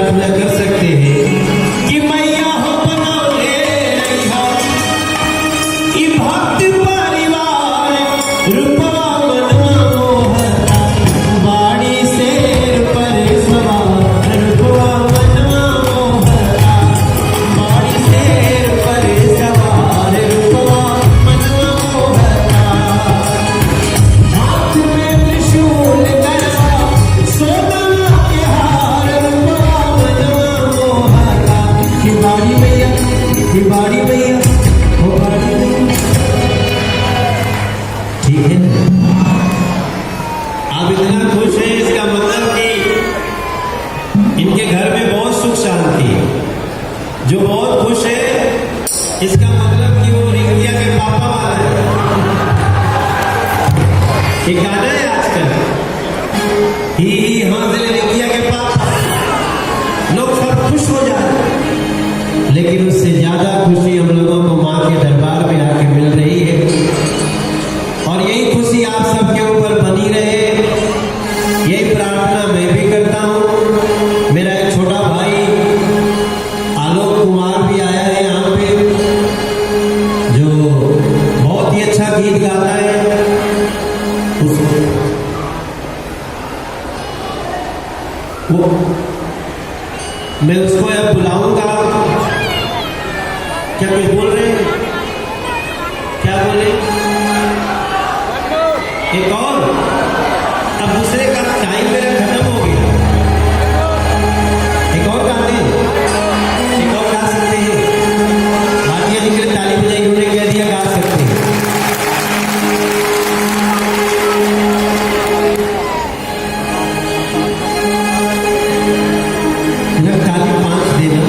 प्रार्थना कर सकते हैं कि मैया हो बनौले रहिहा ई भक्त परिवार रूपवा मनवा मोहता बाड़ी शेर पर सवार रूपवा मनवा मोहता बाड़ी शेर पर सवार रूपवा मनवा मोहता हाथ में त्रिशूल गदा सोना के हार रूपवा मनवा मोहता कि बाड़ी मैया हो बाड़ी मैया। ठीक है ना? आप इतना खुश हैं, इसका मतलब कि इनके घर में बहुत सुख शांति है। जो बहुत खुश है इसका मतलब कि वो रिंकिया के पापा वाला है। एक गाना है आजकल ही हाजिर रिंकिया के पापा, लोग सब खुश हो जाते, लेकिन उससे ज्यादा खुशी हम लोगों को माँ के दरबार में आके मिल रही है। और यही खुशी आप सबके ऊपर बनी रहे, यही प्रार्थना मैं भी करता हूँ। मेरा एक छोटा भाई आलोक कुमार भी आया है यहाँ पे, जो बहुत ही अच्छा गीत गाता है। वो मैं उसको अब बुलाऊंगा। क्या कुछ बोल रहे हैं? क्या बोले? एक और, अब दूसरे का टाइम मेरा खत्म हो गया। एक और गाते हैं, एक और गा सकते हैं। भारतीय जी के ताली बजाई, उन्होंने कह दिया गा सकते हैं। इधर ताली 5 देना।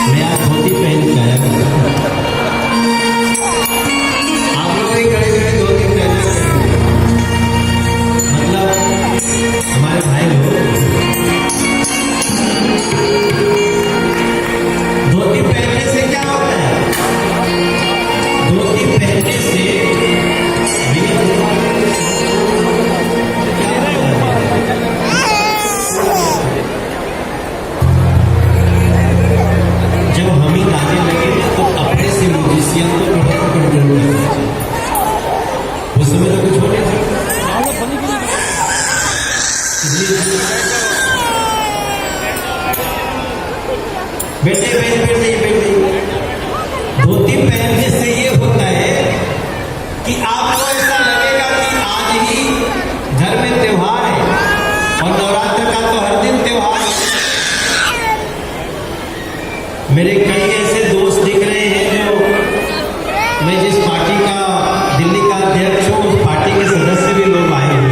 मैं आज धोती पहन के आया हूं। आप लोग भी खड़े खड़े धोती पहनना चाहिए। मतलब हमारे भाई लोग धोती पहनने से क्या होता है? धोती पहनने से जब हम ही गाने लगे तो अपने से म्यूजिशियन को थोड़ा कंट्रोल करना चाहिए। उस समय तो कुछ हो नहीं सकता। बेटे धोती पहनने से ये होता है कि आपको ऐसा लगेगा कि आज ही घर में त्योहार है, और नवरात्र का तो हर दिन त्योहार है। मेरे कई